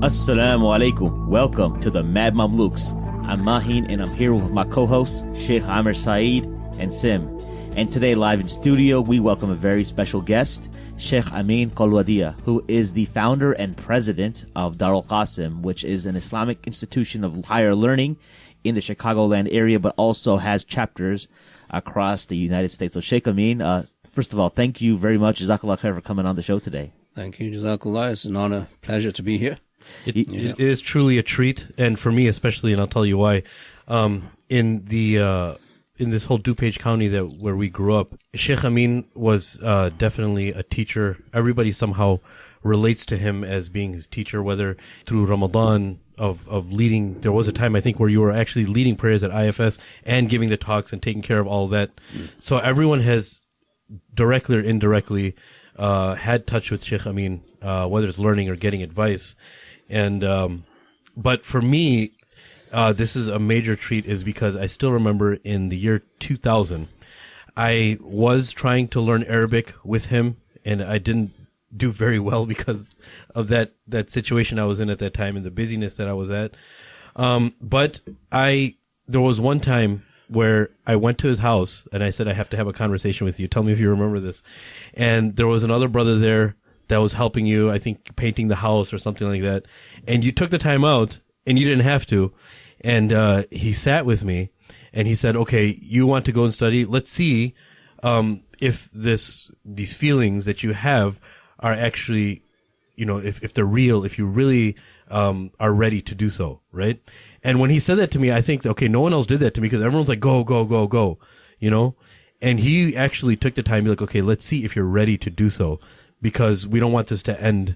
Assalamu alaikum. Welcome to the MadMamluks. I'm Mahin and I'm here with my co-hosts, Shaykh Amir Saeed and Sim. And today, live in studio, we welcome a very special guest, Shaykh Amin Kholwadia, who is the founder and president of Darul-Qasim, which is an Islamic institution of higher learning in the Chicagoland area, but also has chapters across the United States. So Shaykh Amin, first of all, thank you very much, Jazakallah khair, for coming on the show today. Thank you, Jazakallah. It's an honor, pleasure to be here. It is truly a treat, and for me especially, and I'll tell you why. In this whole DuPage County where we grew up, Shaykh Amin was definitely a teacher. Everybody somehow relates to him as being his teacher, whether through Ramadan of leading. There was a time, I think, where you were actually leading prayers at IFS and giving the talks and taking care of all of that. So everyone has directly or indirectly had touch with Shaykh Amin, whether it's learning or getting advice. And but for me, this is a major treat, is because I still remember in the year 2000, I was trying to learn Arabic with him, and I didn't do very well because of that situation I was in at that time and the busyness that I was at. But there was one time where I went to his house and I said, I have to have a conversation with you. Tell me if you remember this. And there was another brother there that was helping you, I think, painting the house or something like that. And you took the time out, and you didn't have to. And he sat with me, and he said, okay, you want to go and study? Let's see if these feelings that you have are actually, if they're real, if you really are ready to do so, right? And when he said that to me, I think, okay, no one else did that to me, because everyone's like, go, go, go, go, And he actually took the time to be like, okay, let's see if you're ready to do so, because we don't want this to end,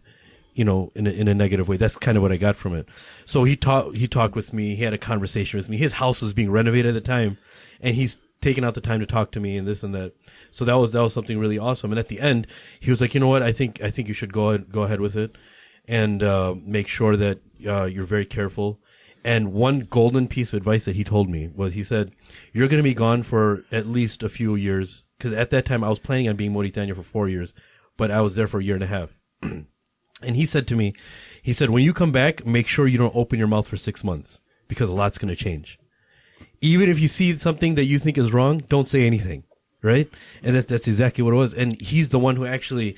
in a negative way. That's kind of what I got from it. So he talked with me. He had a conversation with me. His house was being renovated at the time, and he's taken out the time to talk to me and this and that. So that was something really awesome. And at the end, he was like, you know what? I think you should go ahead with it, and make sure that you're very careful. And one golden piece of advice that he told me was, he said, you're going to be gone for at least a few years, because at that time I was planning on being Mauritania for 4 years, but I was there for a year and a half. And he said to me, when you come back, make sure you don't open your mouth for 6 months, because a lot's going to change. Even if you see something that you think is wrong, don't say anything, right? And that's exactly what it was. And he's the one who actually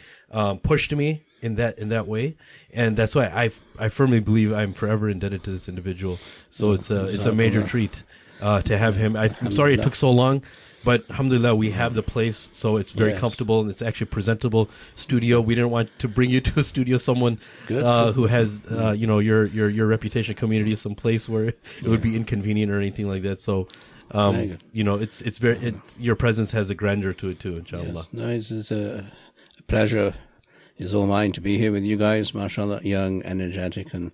pushed me in that way, and that's why I firmly believe I'm forever indebted to this individual. So it's a major treat to have him. I'm sorry it took so long, but alhamdulillah, we have the place, so it's very comfortable, and it's actually a presentable studio. We didn't want to bring you to a studio, someone who has your reputation, community, some place where it would be inconvenient or anything like that. So it's very your presence has a grandeur to it too, inshallah. Yes. No, it's a pleasure. It's all mine to be here with you guys, mashallah, young, energetic. And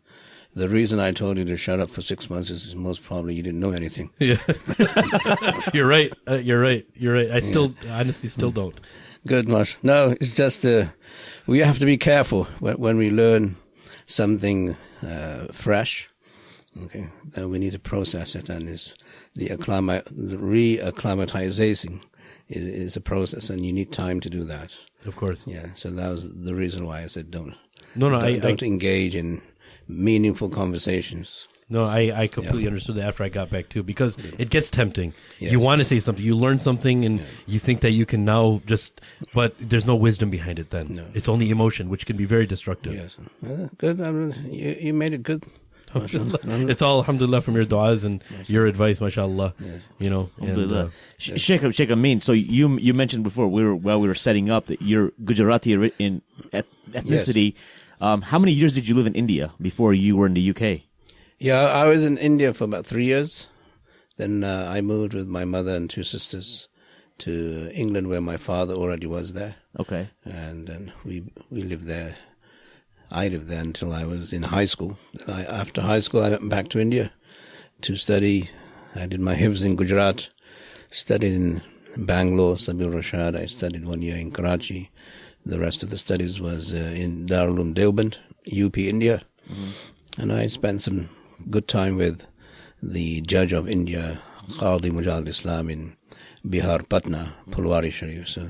the reason I told you to shut up for 6 months is most probably you didn't know anything. Yeah. You're right. I honestly still don't. Good, Mash. No, it's just we have to be careful when we learn something fresh. Okay, then we need to process it, and the re-acclimatization is a process, and you need time to do that. Of course. Yeah, so that was the reason why I said don't engage in meaningful conversations. No, I completely understood that after I got back too, because it gets tempting. Yes. You want to say something, you learn something, and you think that you can now but there's no wisdom behind it then. No. It's only emotion, which can be very destructive. Yes. Good. I mean, you made it good. It's all alhamdulillah from your du'as and your advice, mashallah. Yes. And, Shaykh Amin, so you mentioned before while we were setting up that you're Gujarati in ethnicity. Yes. How many years did you live in India before you were in the UK? Yeah, I was in India for about 3 years. Then I moved with my mother and 2 sisters to England, where my father already was there. Okay. And then we lived there. I lived there until I was in high school. Then after high school, I went back to India to study. I did my hifz in Gujarat, studied in Bangalore, Sabil Rashad. I studied 1 year in Karachi. The rest of the studies was in Darul Deoband, UP, India. Mm-hmm. And I spent some good time with the judge of India, Qadi Mujahid Islam, in Bihar, Patna, Pulwari Sharif. So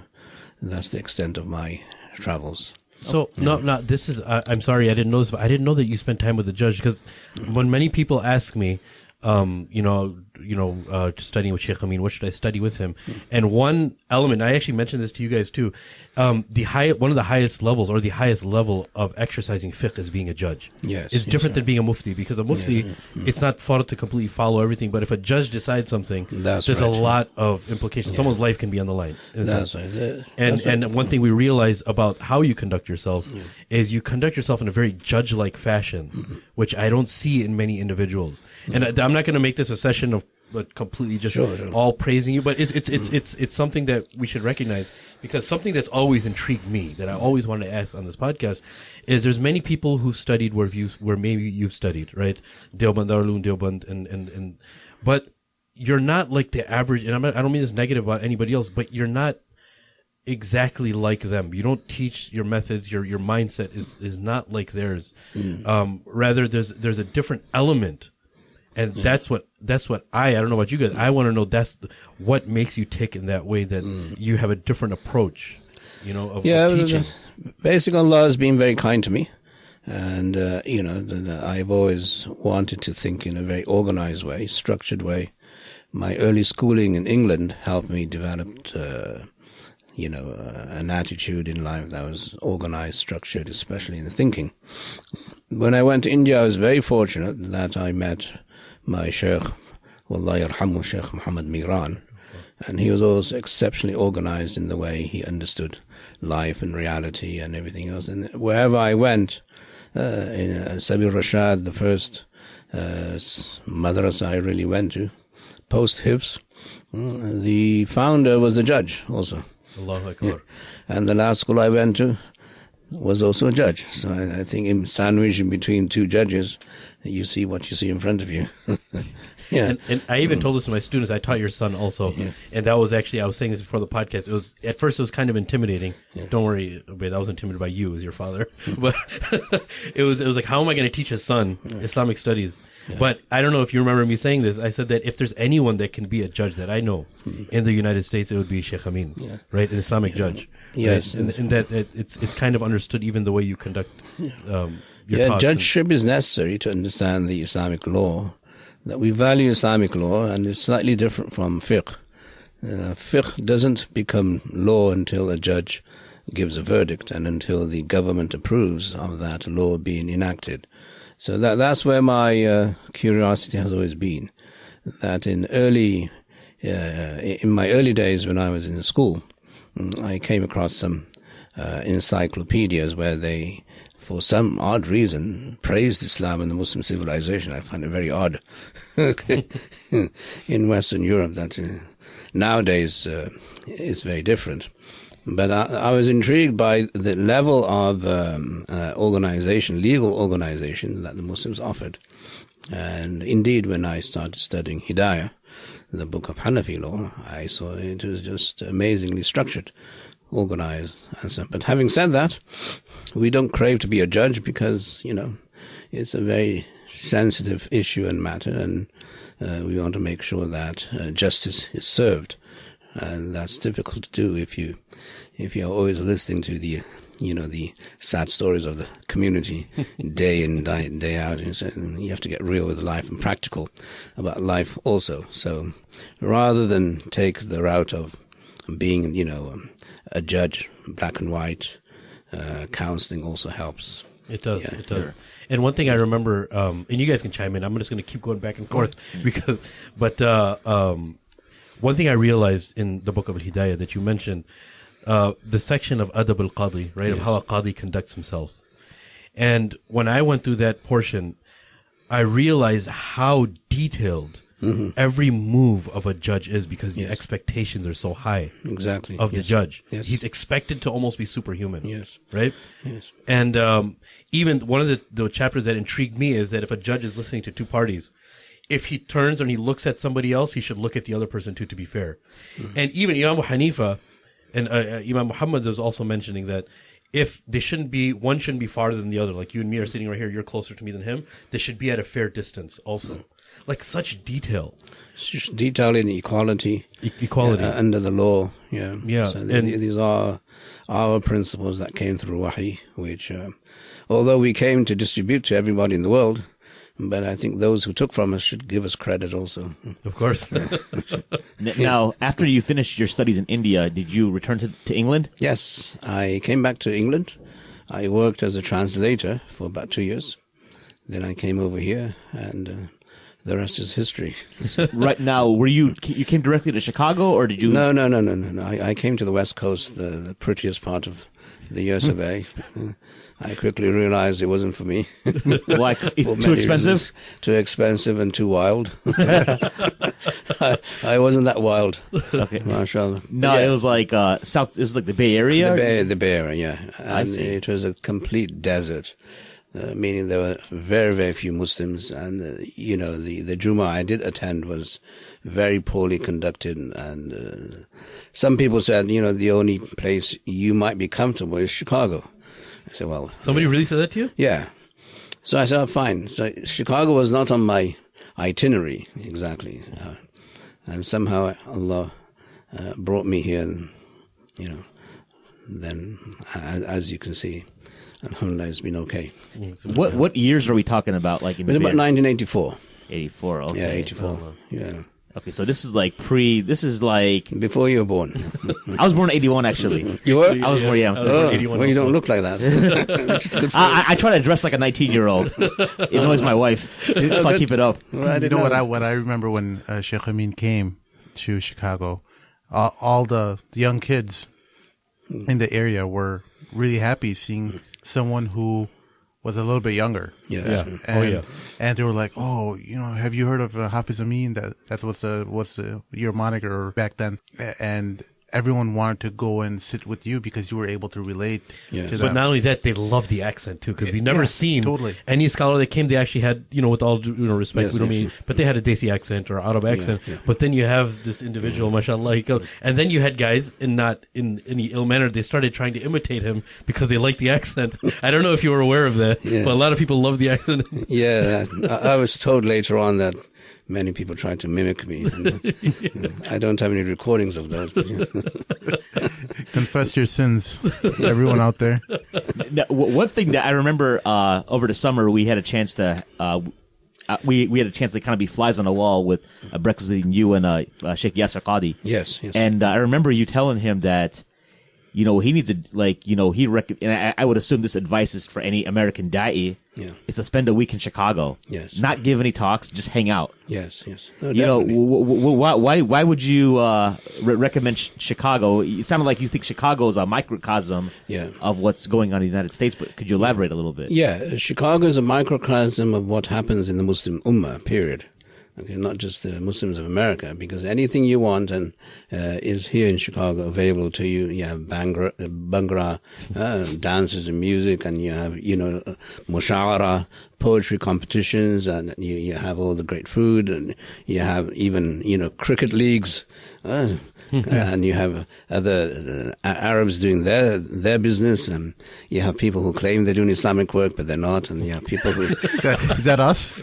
that's the extent of my travels. So no, this is. I'm sorry, I didn't know this, but I didn't know that you spent time with the judge, because when many people ask me, studying with Shaykh Amin, what should I study with him? And one element, I actually mentioned this to you guys too. One of the highest levels, or the highest level of exercising fiqh, is being a judge. Yes, it's different than being a mufti, because a mufti, it's not fard to completely follow everything. But if a judge decides something, there's a lot of implications. Someone's life can be on the line. That's right. And one thing we realize about how you conduct yourself is you conduct yourself in a very judge-like fashion, which I don't see in many individuals. And I'm not going to make this a session of completely just all praising you, but it's something that we should recognize, because something that's always intrigued me, that I always wanted to ask on this podcast, is there's many people who studied where maybe you've studied, right? Deoband, Darul Deoband, and but you're not like the average, and I don't mean this negative about anybody else, but you're not exactly like them. You don't teach your methods, your mindset is not like theirs. Rather, there's a different element. And that's what I don't know about you guys. I want to know what makes you tick in that way, that you have a different approach, of teaching. Basically, Allah has been very kind to me. And, I've always wanted to think in a very organized way, structured way. My early schooling in England helped me develop, an attitude in life that was organized, structured, especially in the thinking. When I went to India, I was very fortunate that I met my Shaykh, Wallahi yarhamu, Shaykh Muhammad Miran, and he was also exceptionally organized in the way he understood life and reality and everything else. And wherever I went, in Sabil Rashad, the first madrasa I really went to, post-Hifz, the founder was a judge also. Allahu Akbar. And the last school I went to was also a judge. So I think in sandwich in between two judges, you see what you see in front of you. And I even told this to my students. I taught your son also. And that was actually, I was saying this before the podcast, at first it was kind of intimidating. Don't worry, but I was intimidated by you as your father. But it was like, how am I going to teach his son Islamic studies? But I don't know if you remember me saying this. I said that if there's anyone that can be a judge that I know in the United States, it would be Shaykh Amin, right? An Islamic judge. Yes. Right? And that it's kind of understood even the way you conduct your talks. Judgeship is necessary to understand the Islamic law. That we value Islamic law, and it's slightly different from fiqh. Fiqh doesn't become law until a judge gives a verdict and until the government approves of that law being enacted. So that's where my curiosity has always been. That in my early days when I was in school, I came across some encyclopedias where they, for some odd reason, praised Islam and the Muslim civilization. I find it very odd in Western Europe that nowadays is very different. But I was intrigued by the level of organization, legal organization that the Muslims offered. And indeed, when I started studying Hidayah, the book of Hanafi law, I saw it was just amazingly structured, organized, and so. But having said that, we don't crave to be a judge because, it's a very sensitive issue and matter, and we want to make sure that justice is served. And that's difficult to do if you're always listening to the sad stories of the community day in, day out. And you have to get real with life and practical about life also. So rather than take the route of being, a judge, black and white, counseling also helps. It does. Yeah, it does. Sure. And one thing I remember, and you guys can chime in. I'm just going to keep going back and forth one thing I realized in the book of Al-Hidayah that you mentioned, the section of Adab al-Qadi, right, of how a Qadi conducts himself. And when I went through that portion, I realized how detailed every move of a judge is, because the expectations are so high of the judge. Yes. He's expected to almost be superhuman. Yes. Right? Yes. And even one of the chapters that intrigued me is that if a judge is listening to two parties, if he turns and he looks at somebody else, he should look at the other person too, to be fair. And even Imam Hanifa and Imam Muhammad was also mentioning that if they one shouldn't be farther than the other. Like you and me are sitting right here, you're closer to me than him. They should be at a fair distance also. like such detail. It's just detail in equality. Equality. Under the law, yeah. Yeah. So these are our principles that came through Wahi, which, although we came to distribute to everybody in the world, but I think those who took from us should give us credit also. Of course. Now, after you finished your studies in India, did you return to England? Yes, I came back to England. I worked as a translator for about 2 years. Then I came over here, and the rest is history. Right now, you came directly to Chicago, or did you? No. I came to the West Coast, the prettiest part of the US of A. I quickly realized it wasn't for me. Like, too expensive? Reasons. Too expensive and too wild. I wasn't that wild. Okay. MashaAllah. No, Yeah. it was like south. It was like the Bay Area. The Bay Area, yeah. And see. it was a complete desert. Meaning there were very, very few Muslims, and the Jummah I did attend was very poorly conducted, and some people said, the only place you might be comfortable is Chicago. I said, well, Somebody really said that to you? yeah. So I said, oh, fine. So Chicago was not on my itinerary exactly, and somehow Allah brought me here, and then as you can see, alhamdulillah, it's been okay. What years are we talking about? Like in It was about 1984. 84. Okay. Yeah, 84. Yeah. Okay, so this is like This is like Before you were born. I was born in 81 actually. You were? I was born. Yeah. Oh, 81 well, you also. don't look like that. Which is good for I try to dress like a 19-year-old. It annoys my wife, so I keep it up. you. Well, I You didn't know know. what I remember when Shaykh Amin came to Chicago, all the young kids in the area were really happy seeing someone who was a little bit younger. Yeah. And, and they were like, "Oh, have you heard of Hafiz Amin? That was your moniker back then." And everyone wanted to go and sit with you because you were able to relate Yes. to But them. not only that, they love the accent too, because we've never Yeah, seen totally. any scholar that came. They actually had, with all due respect, Yes, we don't yes, mean, but they had a Desi accent or Arab accent. yeah. But then you have this individual, mashallah, and then you had guys, and not in any ill manner, they started trying to imitate him because they liked the accent. I don't know if you were aware of that, Yeah. but a lot of people love the accent. Yeah, I was told later on that many people tried to mimic me. And, I don't have any recordings of those. But, Confess your sins, everyone out there. Now, one thing that I remember over the summer, we had a chance to we had a chance to kind of be flies on the wall with a breakfast between you and Sheikh Yasser Qadi. yes. And I remember you telling him that, he needs to, and I would assume this advice is for any American da'i, Yeah. is to spend a week in Chicago. Yes. Not give any talks, just hang out. Yes. No, Why definitely. would you recommend Chicago? It sounded like you think Chicago is a microcosm Yeah. of what's going on in the United States, but could you elaborate a little bit? Yeah, Chicago is a microcosm of what happens in the Muslim Ummah, period. Okay, not just the Muslims of America, because anything you want and is here in Chicago available to you. You have Bhangra, dances and music, and you have, mushawara, poetry competitions, and you have all the great food, and you have even, cricket leagues, and you have other Arabs doing their business, and you have people who claim they're doing Islamic work, but they're not, and you have people who... Is that us?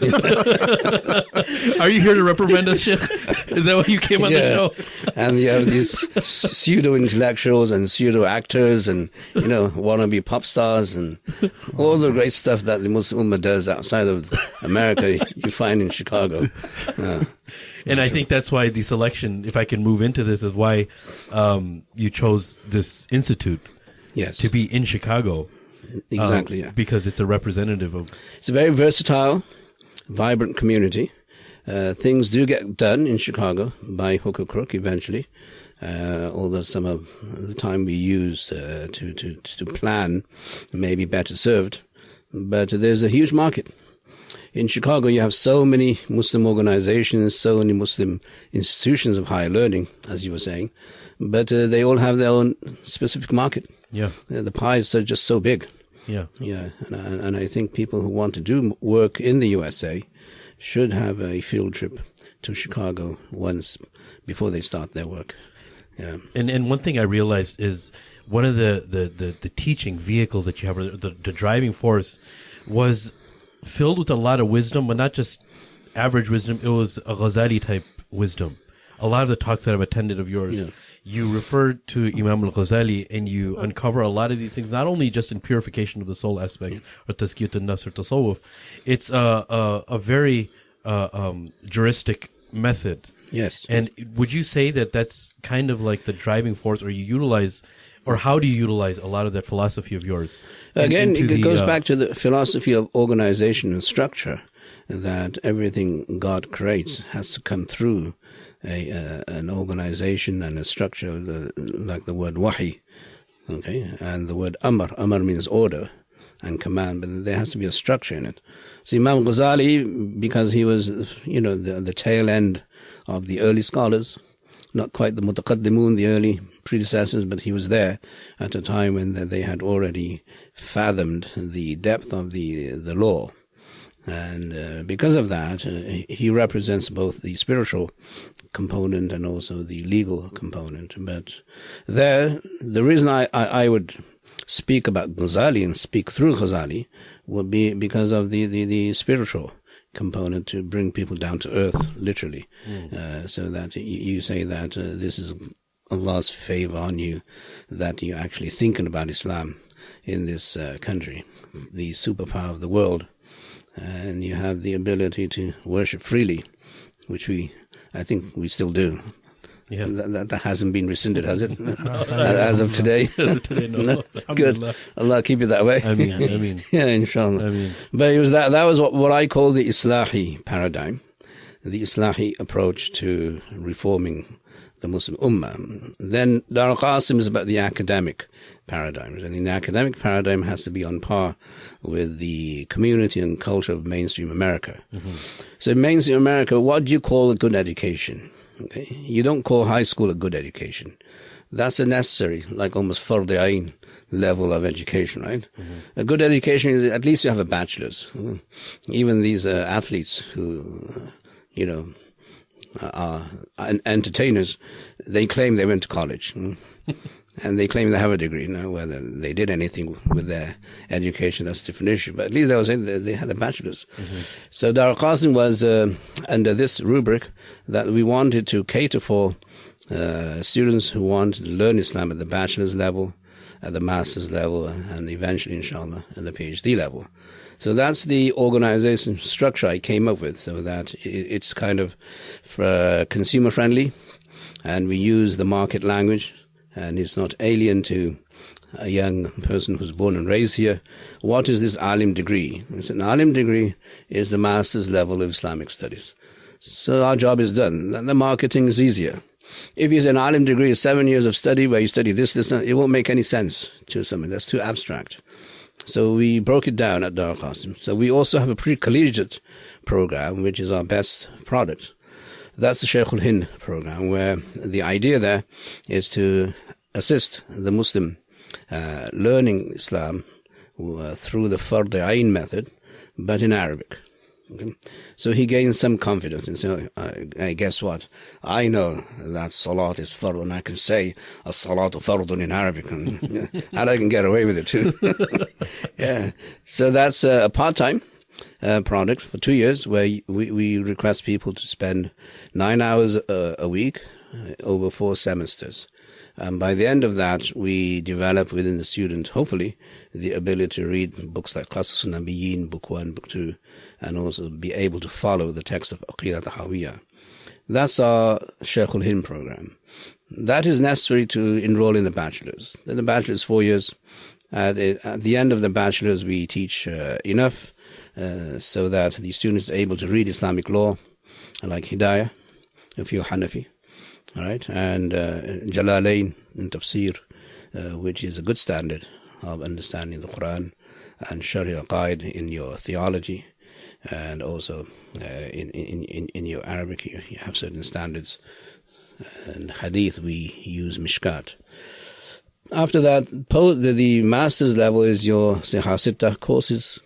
Are you here to reprimand us, Sheikh? Is that why you came on the show? And you have these pseudo-intellectuals and pseudo-actors and, wannabe pop stars and all the great stuff that the Muslim Ummah does outside of America you find in Chicago. And I think that's why the selection, if I can move into this, is why you chose this institute Yes. to be in Chicago. Exactly, yeah. Because it's a representative of... It's a very versatile, vibrant community. Things do get done in Chicago by hook or crook eventually, although some of the time we use to plan may be better served. But there's a huge market. In Chicago, you have so many Muslim organizations, so many Muslim institutions of higher learning, as you were saying, but they all have their own specific market. Yeah. The pies are just so big. Yeah. Yeah, and I think people who want to do work in the USA should have a field trip to Chicago once before they start their work. Yeah. And one thing I realized is one of the teaching vehicles that you have, the driving force, was filled with a lot of wisdom, but not just average wisdom. It was a Ghazali type wisdom. A lot of the talks that I've attended of yours, you refer to Imam al-Ghazali and you uncover a lot of these things, not only just in purification of the soul aspect or tazkiyat an-nafs or tasawwuf. It's a very juristic method. Yes. And would you say that that's kind of like the driving force, or you utilize, or how do you utilize a lot of that philosophy of yours? Again, it goes back to the philosophy of organization and structure, that everything God creates has to come through an organization and a structure, like the word wahi, okay, and the word amr. Amr means order and command, but there has to be a structure in it. So Imam Ghazali, because he was, the tail end of the early scholars, not quite the mutaqaddimun, the early predecessors, but he was there at a time when they had already fathomed the depth of the law. And because of that, he represents both the spiritual component and also the legal component. But the reason I would speak about Ghazali and speak through Ghazali would be because of the spiritual component, to bring people down to earth, literally, so that you say that this is Allah's favor on you, that you're actually thinking about Islam in this country, the superpower of the world, and you have the ability to worship freely, which I think we still do. Yeah. That hasn't been rescinded, has it? As of today? As of today, no. Good. Allah keep it that way. I mean. Yeah, inshallah. But it was that was what I call the Islahi paradigm, the Islahi approach to reforming the Muslim Ummah. Then Darul-Qasim is about the academic paradigms, and the academic paradigm has to be on par with the community and culture of mainstream America. So in mainstream America, what do you call a good education? Okay. You don't call high school a good education. That's a necessary, like almost fard ayn level of education, right? A good education is at least you have a bachelor's. Even these athletes who, are entertainers, they claim they went to college. And they claim they have a degree. Now, whether they did anything with their education, that's a different issue. But at least I was saying they had a bachelor's. So Darul-Qasim was under this rubric that we wanted to cater for students who wanted to learn Islam at the bachelor's level, at the master's level, and eventually, inshallah, at the PhD level. So that's the organization structure I came up with, so that it's kind of consumer friendly, and we use the market language, and it's not alien to a young person who's born and raised here. What is this alim degree? An alim degree is the master's level of Islamic studies. So our job is done. The marketing is easier. If you say an alim degree is 7 years of study where you study this, it won't make any sense to someone. That's too abstract. So we broke it down at Darul-Qasim. So we also have a pre-collegiate program, which is our best product. That's the Shaykh al-Hind program, where the idea there is to assist the Muslim learning Islam through the fard ayn method, but in Arabic. Okay? So he gains some confidence and says, guess what? I know that salat is fard, and I can say as-salatu fardun in Arabic, and I can get away with it too. Yeah. So that's a part-time product for 2 years, where we request people to spend 9 hours a week over 4 semesters. And by the end of that, we develop within the student, hopefully, the ability to read books like Qasas al-Nabiyyin, book 1, book 2, and also be able to follow the text of Aqidat al-Hawiyah. That's our Shaykh al-Hind program. That is necessary to enroll in the bachelor's. Then the bachelor's is 4 years. At the end of the bachelor's, we teach enough so that the student is able to read Islamic law, like Hidayah, if you're Hanafi, all right, and Jalalain in Tafsir, which is a good standard of understanding the Quran, and Sharia Qaid in your theology, and also in your Arabic, you have certain standards. And Hadith, we use Mishkat. After that, the master's level is your Siha Sittah courses,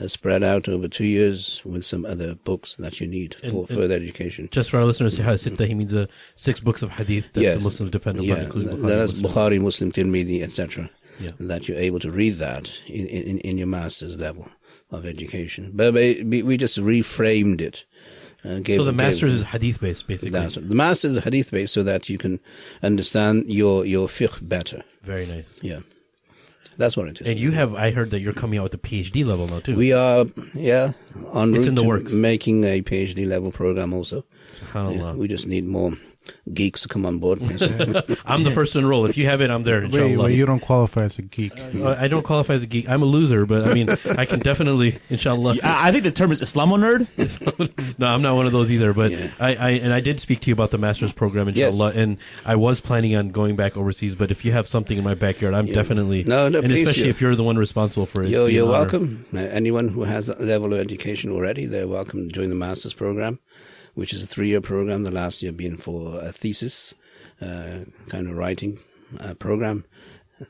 spread out over 2 years with some other books that you need for further education. Just for our listeners, Siha Sittah, he means the 6 books of Hadith that the Muslims depend upon, including Bukhari, Muslim, Tirmidhi, etc. That you're able to read that in your master's level of education. But we just reframed it So the master's is hadith based, basically. The master's is hadith based, so that you can understand your fiqh better. Very nice. Yeah, that's what it is. And I heard that you're coming out with a PhD level now too. We are, en route in the to works. making a PhD level program also. SubhanAllah. We just need more geeks to come on board. I'm the first to enroll. If you have it, I'm there, inshallah. Wait, you don't qualify as a geek. I don't qualify as a geek. I'm a loser, but I mean, I can definitely, inshallah. I think the term is Islamo nerd. No, I'm not one of those either, but Yeah. I did speak to you about the master's program, inshallah, Yes. and I was planning on going back overseas, but if you have something in my backyard, I'm definitely, No, and please, especially yeah. if you're the one responsible for it. You're be an honor. welcome. Anyone who has that level of education already, they're welcome to join the master's program, which is a 3-year program, the last year being for a thesis, kind of writing program.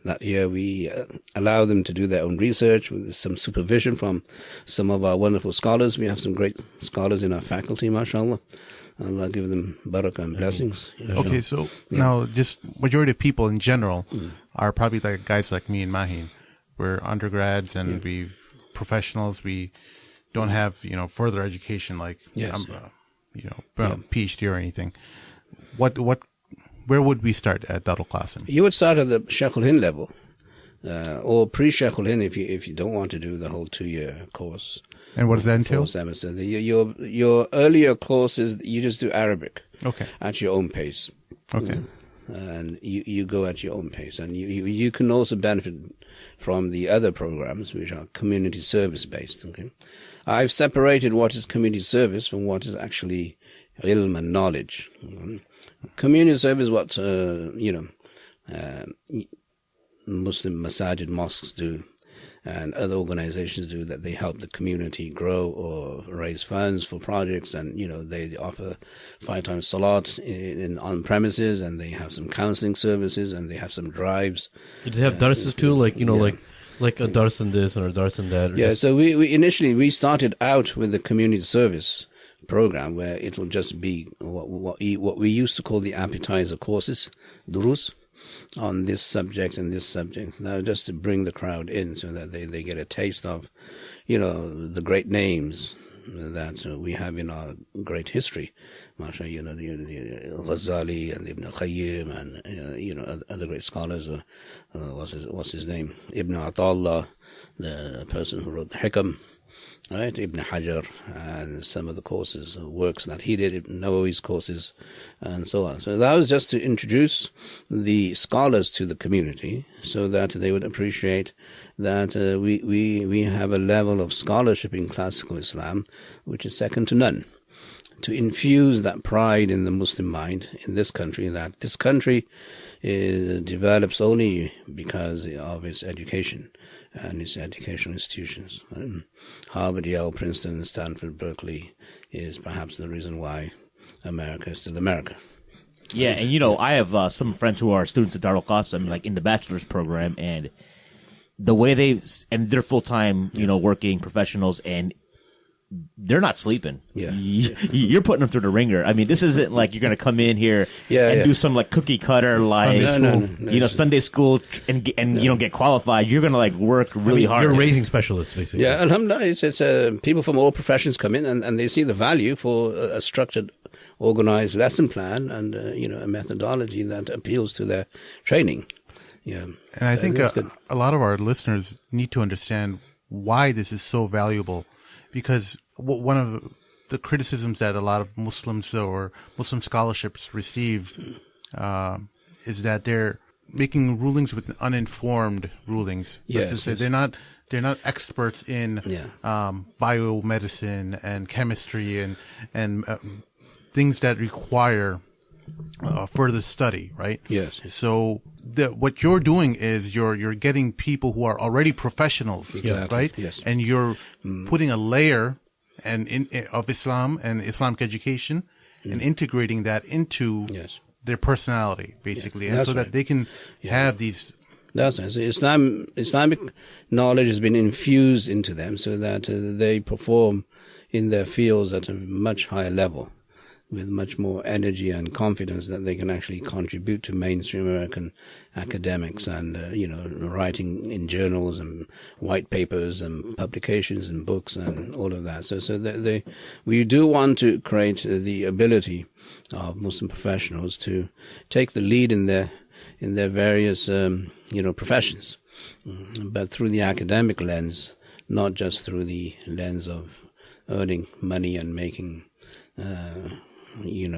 That year we allow them to do their own research with some supervision from some of our wonderful scholars. We have some great scholars in our faculty, mashallah. Allah give them barakah and blessings. Okay, so now just majority of people in general are probably like guys like me and Mahin. We're undergrads and we professionals. We don't have further education like PhD or anything. Where would we start at Darul-Qasim? You would start at the Shaykh al-Hind level, or pre-Shaykh al-Hind if you don't want to do the whole 2-year course. And what does that entail? 4 semesters. Your earlier courses, you just do Arabic. Okay. At your own pace. Okay. And you go at your own pace. And you can also benefit from the other programs, which are community service based. Okay. I've separated what is community service from what is actually ilm and knowledge. Community service is what, Muslim masajid mosques do and other organizations do, that they help the community grow or raise funds for projects, and they offer 5 times salat on premises, and they have some counseling services, and they have some drives. Did they have darses too, like a dars in this or a dars in that? Yeah, so we initially started out with the community service program, where it will just be what we used to call the appetizer courses, durus, on this subject and this subject. Now, just to bring the crowd in so that they get a taste of, the great names that we have in our great history. MashaAllah, the Ghazali and Ibn Qayyim and, other great scholars. What's his name? Ibn Atallah, the person who wrote the Hikam. Right, Ibn Hajar, and some of the courses, works that he did, Ibn Nawawi's courses, and so on. So that was just to introduce the scholars to the community, so that they would appreciate that we have a level of scholarship in classical Islam which is second to none. To infuse that pride in the Muslim mind in this country, that this country develops only because of its education and its educational institutions. Harvard, Yale, Princeton, Stanford, Berkeley is perhaps the reason why America is still America. Yeah, and I have some friends who are students at Darul-Qasim, like in the bachelor's program, and the way they're full-time, working professionals, and they're not sleeping. Yeah. You're putting them through the ringer. I mean, this isn't like you're going to come in here and do some like cookie cutter, like, Sunday school and get qualified. You're going to work really hard. You're raising specialists, basically. Yeah, alhamdulillah, it's people from all professions come in and they see the value for a structured, organized lesson plan and, a methodology that appeals to their training. Yeah. And I think a lot of our listeners need to understand why this is so valuable, because one of the criticisms that a lot of Muslims or Muslim scholarships receive is that they're making rulings with uninformed rulings. Yes, Let's just say they're not experts in biomedicine and chemistry and things that require further study, right? Yes. So what you're doing is you're getting people who are already professionals, Exactly. right? Yes. And you're putting a layer of Islam and Islamic education and integrating that into their personality, basically, and so that they can have these. That's right. So Islamic knowledge has been infused into them so that they perform in their fields at a much higher level with much more energy and confidence that they can actually contribute to mainstream American academics and, writing in journals and white papers and publications and books and all of that. So we do want to create the ability of Muslim professionals to take the lead in their various, professions, but through the academic lens, not just through the lens of earning money and making,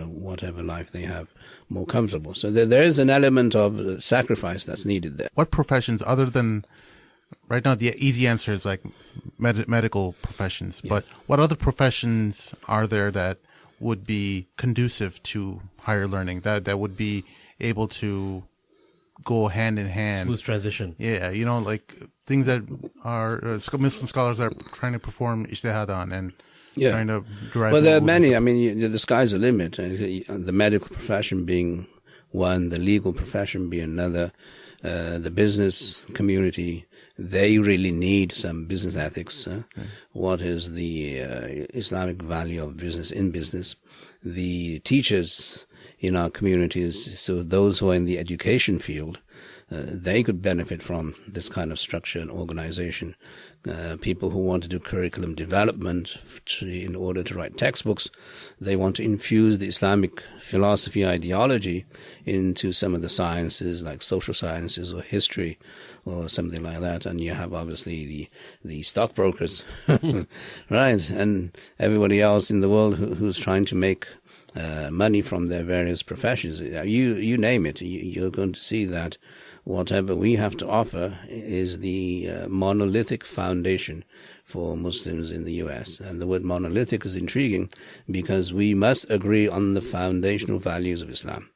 whatever life they have more comfortable. So there is an element of sacrifice that's needed there. What professions, other than, right now, the easy answer is like medical professions, but what other professions are there that would be conducive to higher learning, that would be able to go hand in hand? Smooth transition. Yeah, like things that are Muslim scholars are trying to perform ijtihad on and trying to derive. Well, there are many. I mean, the sky's the limit. The medical profession being one, the legal profession being another, the business community, they really need some business ethics. What is the Islamic value of business in business? The teachers in our communities, so those who are in the education field, they could benefit from this kind of structure and organization. People who want to do curriculum development in order to write textbooks, they want to infuse the Islamic philosophy ideology into some of the sciences like social sciences or history or something like that. And you have obviously the stockbrokers, right? And everybody else in the world who's trying to make money from their various professions. You name it, you're going to see that whatever we have to offer is the monolithic foundation for Muslims in the U.S. And the word monolithic is intriguing because we must agree on the foundational values of Islam.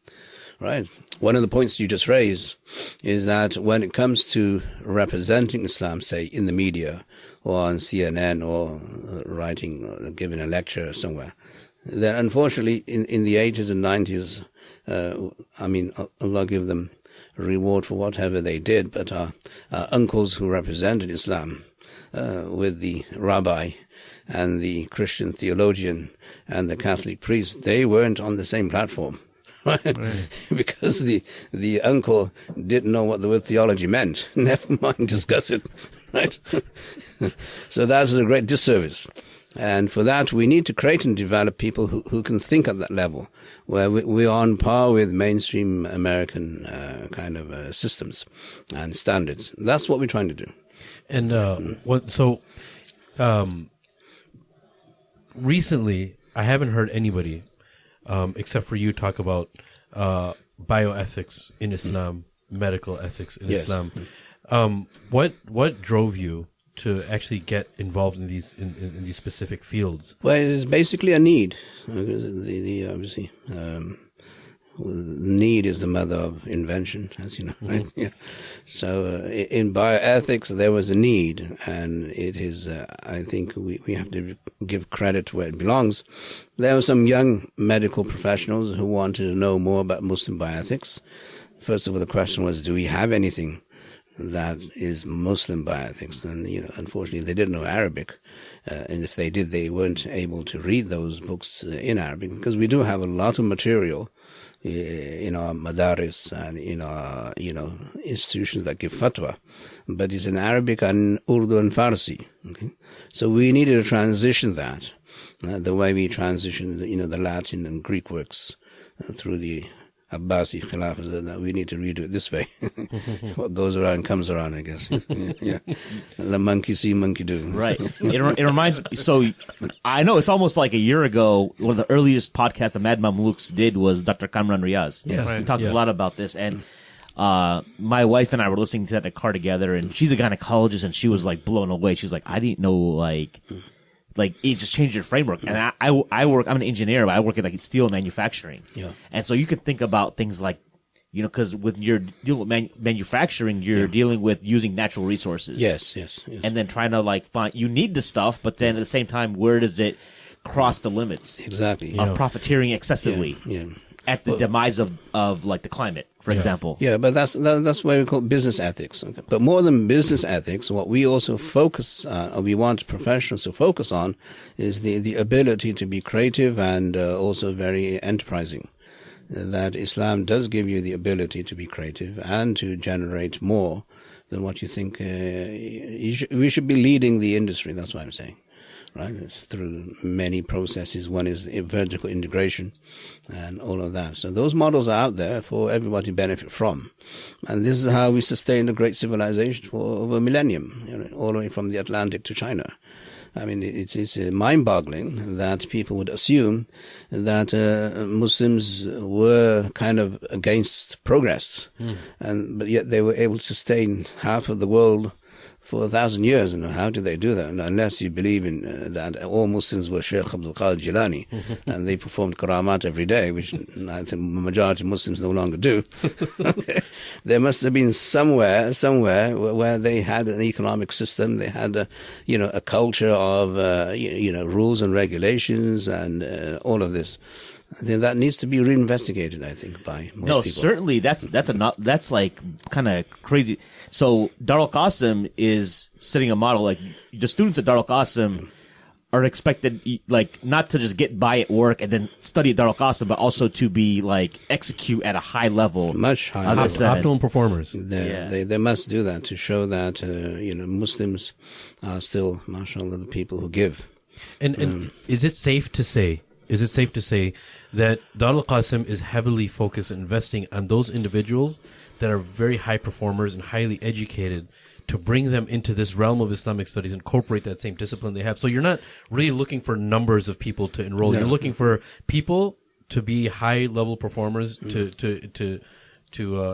Right. One of the points you just raised is that when it comes to representing Islam, say, in the media or on CNN or writing or giving a lecture somewhere, then unfortunately in the 80s and 90s, Allah give them reward for whatever they did, but our uncles who represented Islam with the rabbi and the Christian theologian and the Catholic priest, they weren't on the same platform. Right? Because the uncle didn't know what the word theology meant. Never mind discuss it. Right? So that was a great disservice. And for that, we need to create and develop people who can think at that level, where we are on par with mainstream American systems and standards. That's what we're trying to do. And recently, I haven't heard anybody, except for you, talk about bioethics in Islam, medical ethics in Islam. What drove you to actually get involved in these in these specific fields? Well, it is basically a need. Obviously, need is the mother of invention, as you know, right? Yeah. So in bioethics, there was a need, and it is. I think we have to give credit to where it belongs. There were some young medical professionals who wanted to know more about Muslim bioethics. First of all, the question was, do we have anything that is Muslim bioethics? And, unfortunately, they didn't know Arabic. And if they did, they weren't able to read those books in Arabic, because we do have a lot of material in our madaris and in our, institutions that give fatwa. But it's in Arabic and Urdu and Farsi. Okay? So we needed to transition that, the way we transitioned, the Latin and Greek works through the Abbasi Khilafah, that we need to redo it this way. What goes around comes around, I guess. Yeah. The monkey see, monkey do. Right. It reminds me, so I know it's almost like a year ago, one of the earliest podcasts the MadMamluks did was Dr. Kamran Riaz. Yeah. Right. He talks a lot about this, and my wife and I were listening to that in the car together, and she's a gynecologist, and she was like blown away. She's like, I didn't know, like it just changed your framework. And I work, I'm an engineer, but I work in like steel manufacturing. Yeah. And so you could think about things like, because when you're dealing with manufacturing, you're dealing with using natural resources. Yes. And then trying to find, you need the stuff, but then at the same time, where does it cross the limits? Exactly. Of profiteering excessively. Yeah. At the demise of the climate, for example. Yeah, but that's why we call it business ethics. Okay? But more than business ethics, what we also focus on, or we want professionals to focus on, is the ability to be creative and also very enterprising. That Islam does give you the ability to be creative and to generate more than what you think. We should be leading the industry. That's what I'm saying. Right? It's through many processes. One is vertical integration and all of that. So those models are out there for everybody to benefit from. And this is how we sustained a great civilization for over a millennium, all the way from the Atlantic to China. I mean, it's mind-boggling that people would assume that Muslims were kind of against progress, but yet they were able to sustain half of the world for 1,000 years. And how did they do that? And unless you believe in that all Muslims were Shaykh Abdul Qadir Jilani, and they performed karamat every day, which I think the majority of Muslims no longer do. Okay. There must have been somewhere where they had an economic system, they had a culture of rules and regulations and all of this. I think that needs to be reinvestigated, I think, by most people. Certainly that's like kind of crazy. So Darul-Qasim is setting a model, like the students at Darul-Qasim are expected, like, not to just get by at work and then study at Darul-Qasim, but also to be, like, execute at a high level. Much higher level. Optimum performers. They must do that to show that, Muslims are still, mashallah, the people who give. And is it safe to say that Darul-Qasim is heavily focused on investing on those individuals that are very high performers and highly educated, to bring them into this realm of Islamic studies, incorporate that same discipline they have? So you're not really looking for numbers of people to enroll. No. You're looking for people to be high-level performers to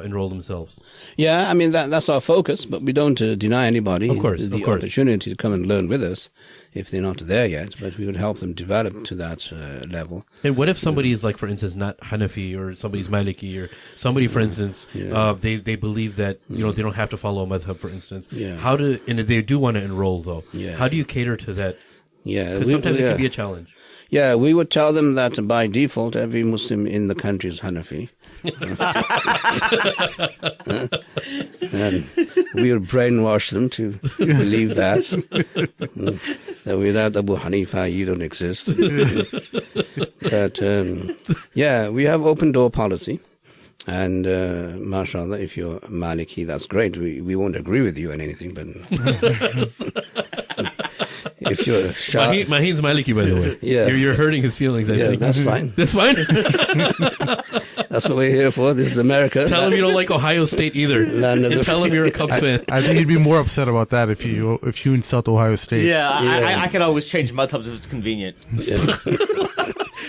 enroll themselves. Yeah, I mean, that's our focus, but we don't deny anybody the opportunity to come and learn with us if they're not there yet, but we would help them develop to that level. And what if somebody is, like, for instance, not Hanafi, or somebody's Maliki, or somebody, for instance, they believe that, they don't have to follow a madhab, for instance. Yeah. And if they do want to enroll, though, how do you cater to that? Yeah. Because sometimes it can be a challenge. Yeah, we would tell them that by default, every Muslim in the country is Hanafi. And we would brainwash them to believe that without Abu Hanifa, you don't exist. But, we have open door policy. And, mashallah, if you're Maliki, that's great. We won't agree with you on anything, but if you're Maheen's Maliki, by the way. Yeah. You're hurting his feelings, I think. That's fine. That's fine? That's what we're here for. This is America. Tell him you don't like Ohio State either. Tell him you're a Cubs fan. I think he'd be more upset about that if you insult Ohio State. Yeah, I can always change madhabs if it's convenient. Yeah.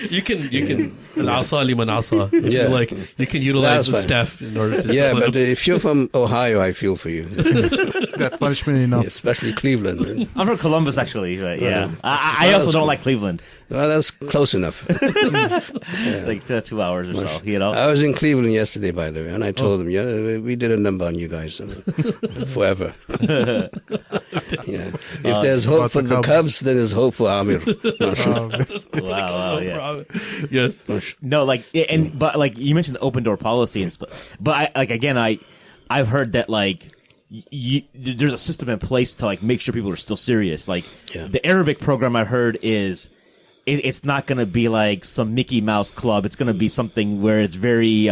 You can al-asa liman asa. You can utilize the staff in order to but if you're from Ohio, I feel for you. That's punishment enough. Especially Cleveland. I'm from Columbus, actually, but yeah. I also don't like Cleveland. Well, that's close enough. Like 2 hours or so, I was in Cleveland yesterday, by the way, and I told them, we did a number on you guys forever. If there's hope for the Cubs, then there's hope for Amir. Wow, yeah. Yes. No, but you mentioned the open door policy and stuff. But I've heard that there's a system in place to make sure people are still serious. The Arabic program I heard is it's not going to be like some Mickey Mouse club. It's going to be something where it's very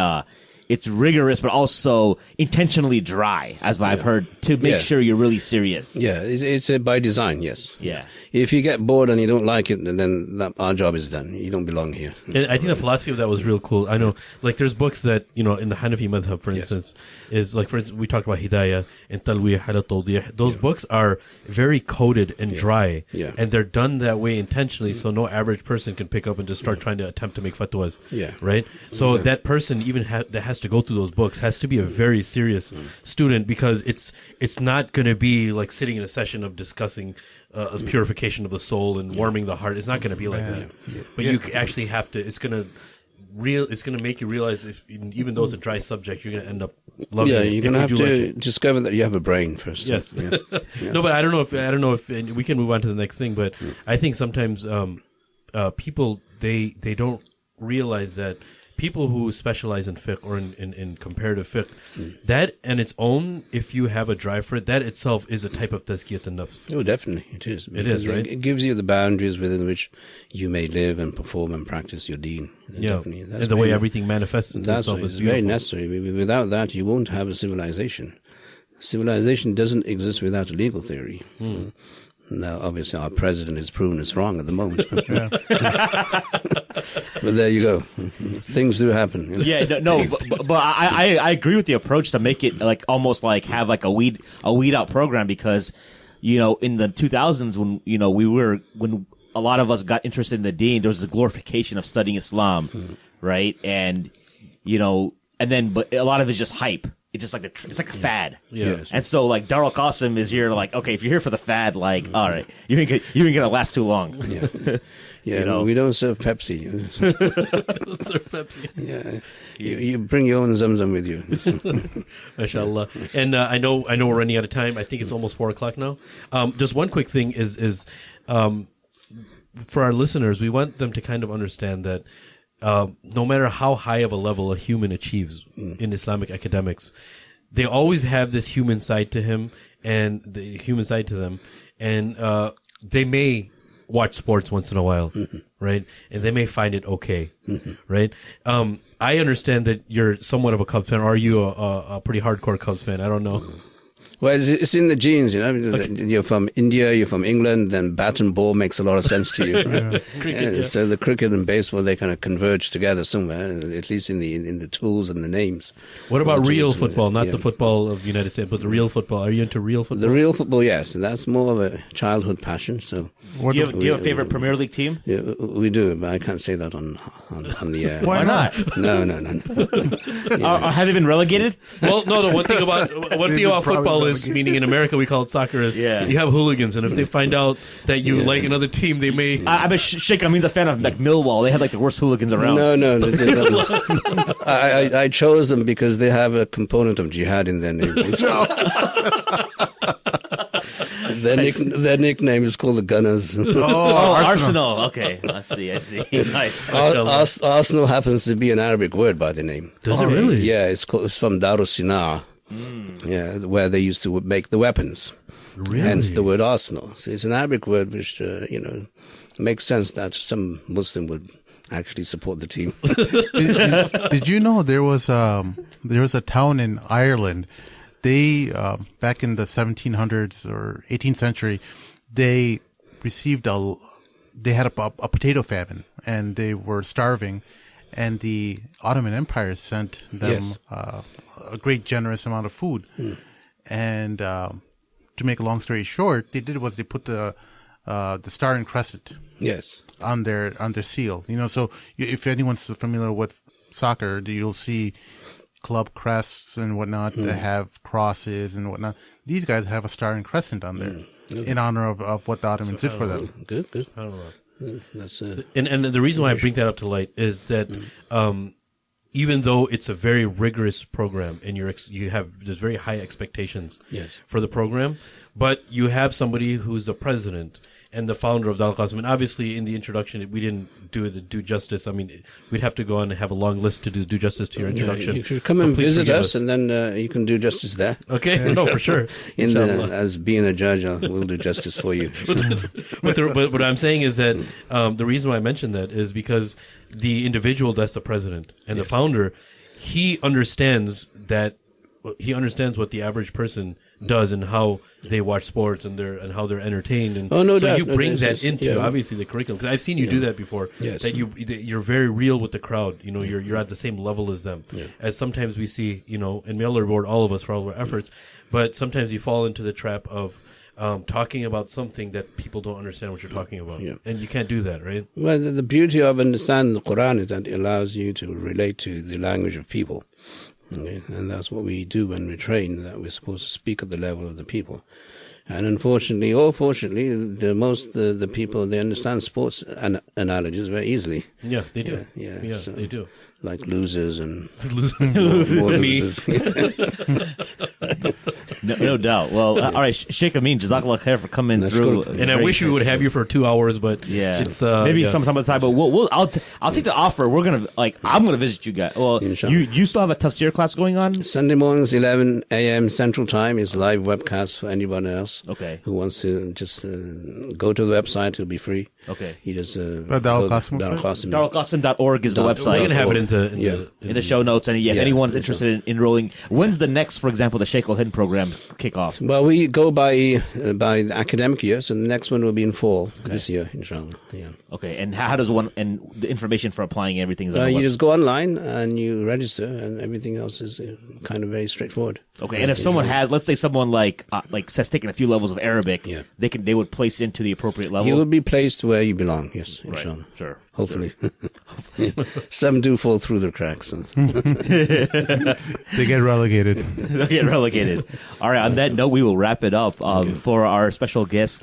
it's rigorous, but also intentionally dry, as I've heard, to make sure you're really serious. Yeah, it's by design, yes. Yeah. If you get bored and you don't like it, then our job is done. You don't belong here. And I think the philosophy of that was real cool. I know, there's books that, in the Hanafi madhab, for instance, is for instance, we talked about Hidayah and Talwiyah ala Tawdih. Those books are very coded and dry. Yeah. And they're done that way intentionally, so no average person can pick up and just start trying to attempt to make fatwas. Yeah. Right? So that person, even that has to go through those books, has to be a very serious student, because it's not going to be like sitting in a session of discussing a purification of the soul and warming the heart. It's not going to be like that. But you actually have to. It's going to make you realize, even though it's a dry subject, you're going to end up loving it. You're going to have to discover that you have a brain first. Yes. No, but I don't know if and we can move on to the next thing. But I think sometimes people they don't realize that people who specialize in fiqh or in comparative fiqh, that and its own, if you have a drive for it, that itself is a type of tazkiyat an-nafs. Oh, definitely, it is. It is, right? It gives you the boundaries within which you may live and perform and practice your deen. Yeah, and the way everything manifests into itself is beautiful. Very necessary. Without that, you won't have a civilization. Civilization doesn't exist without a legal theory. Now, obviously, our president is proven us wrong at the moment. But there you go. Things do happen. Yeah, but I agree with the approach to make it like almost like have like a weed out program, because in the 2000s when a lot of us got interested in the deen, there was a glorification of studying Islam, right? And but a lot of it's just hype. It's just like it's like a fad. Yeah. And so like Darul-Qasim is here like, okay, if you're here for the fad, like, all right, you ain't gonna last too long. Yeah. Yeah, we don't serve Pepsi. Don't serve Pepsi. Yeah. You bring your own Zamzam with you. MashaAllah. And I know we're running out of time. I think it's almost 4:00 now. Just one quick thing is for our listeners, we want them to kind of understand that no matter how high of a level a human achieves in Islamic academics, they always have this human side to him and the human side to them, and they may watch sports once in a while, right? And they may find it okay, right? I understand that you're somewhat of a Cubs fan. Are you a pretty hardcore Cubs fan? I don't know. Well, it's in the genes, You're from India, you're from England, then bat and ball makes a lot of sense to you. Cricket, So the cricket and baseball, they kind of converge together somewhere, at least in the tools and the names. What about real football? Not the football of the United States, but the real football. Are you into real football? The real football, yes. That's more of a childhood passion. So, do you have a favorite Premier League team? Yeah, we do, but I can't say that on the air. Why not? No. Have they been relegated? Well, no. One thing about football is, meaning in America we call it soccer, is you have hooligans, and if they find out that you like another team, they may. I bet Shaykh Amin's a fan of like Millwall. They have like the worst hooligans around. No. I chose them because they have a component of jihad in their name. Their nickname is called the Gunners. Oh, Arsenal. Okay, I see. Nice. Arsenal happens to be an Arabic word by the name. Does it really? Yeah, it's from Darul-Qasim. Yeah, where they used to make the weapons. Really? Hence the word Arsenal. So it's an Arabic word which, makes sense that some Muslim would actually support the team. Did you know there was a town in Ireland? They back in the 1700s or 18th century, they had a potato famine and they were starving, and the Ottoman Empire sent them a great generous amount of food. And to make a long story short, they put the star and crescent on their seal. So if anyone's familiar with soccer, you'll see club crests and whatnot that have crosses and whatnot. These guys have a star and crescent on there in honor of what the Ottomans did for them. Good. I don't know. That's and the reason why I bring that up to light is that even though it's a very rigorous program and there's very high expectations for the program, but you have somebody who's the president and the founder of Al-Qasim. And obviously, in the introduction, we didn't do justice. I mean, we'd have to go on and have a long list to do justice to your introduction. You should come and visit us, and then you can do justice there. Okay, no, for sure. As being a judge, we'll do justice for you. But what I'm saying is that the reason why I mentioned that is because the individual that's the president and the founder, he understands what the average person does and how they watch sports and how they're entertained, and you bring that into obviously the curriculum, because I've seen you do that before. That you're very real with the crowd. You're at the same level as them. As sometimes we see, and may Allah reward all of us for all of our efforts, but sometimes you fall into the trap of talking about something that people don't understand what you're talking about, and you can't do that, right? Well, the beauty of understanding the Quran is that it allows you to relate to the language of people. Okay. And that's what we do when we train, that we're supposed to speak at the level of the people. And unfortunately, or fortunately, the people, they understand sports analogies very easily. Yeah, they do. So they do. like losers and more Me. losers. No doubt. Well, all right, Sheikh Amin, jazakallah khair for coming That's through. good. And I wish we would have you for 2 hours, but Yeah, it's maybe yeah. some other time. But I'll take the offer. We're gonna I'm gonna visit you guys. Well, Inshallah. you still have a tafsir class going on? Sunday mornings, 11 a.m. Central Time is live webcast for anyone else Okay. who wants to just go to the website. It'll be free. Okay. You just Darul-Qasim Darul-Qasim. Darul-Qasim.org is the We're We're website. gonna have it Yeah. In the show notes, and if Yeah. anyone's interested in enrolling, when's the next, for example, the Shaykh al-Hind program kick off? Well, we go by the academic year, so the next one will be in fall this year, inshallah. Yeah. Okay, and how does one, and the information for applying everything is on the You website? just go online and you register, and everything else is kind of very straightforward. Okay, and if someone has, let's say someone like says taking a few levels of Arabic, Yeah. they would place into the appropriate level. You will be placed where you belong, yes, Right, inshallah. sure. Hopefully. Some do fall through the cracks. They get relegated. They'll get relegated. All right, on that note, we will wrap it up for our special guest,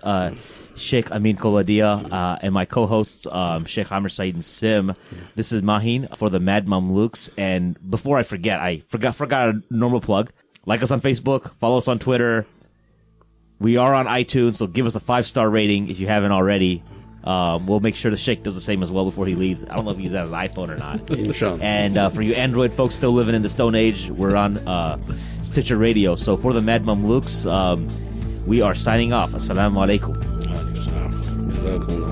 Sheikh Amin Kholwadia, and my co-hosts, Sheikh Amir Saeed and Sim. This is Mahin for the MadMamluks. And before I forget, forgot a normal plug. Like us on Facebook, follow us on Twitter. We are on iTunes, so give us a 5-star rating if you haven't already. We'll make sure the Sheikh does the same as well before he leaves. I don't know if he's on an iPhone or not. Inshallah. And for you Android folks still living in the Stone Age, we're on Stitcher Radio. So for the MadMamluks, we are signing off. Assalamu alaikum. Jazakumullah.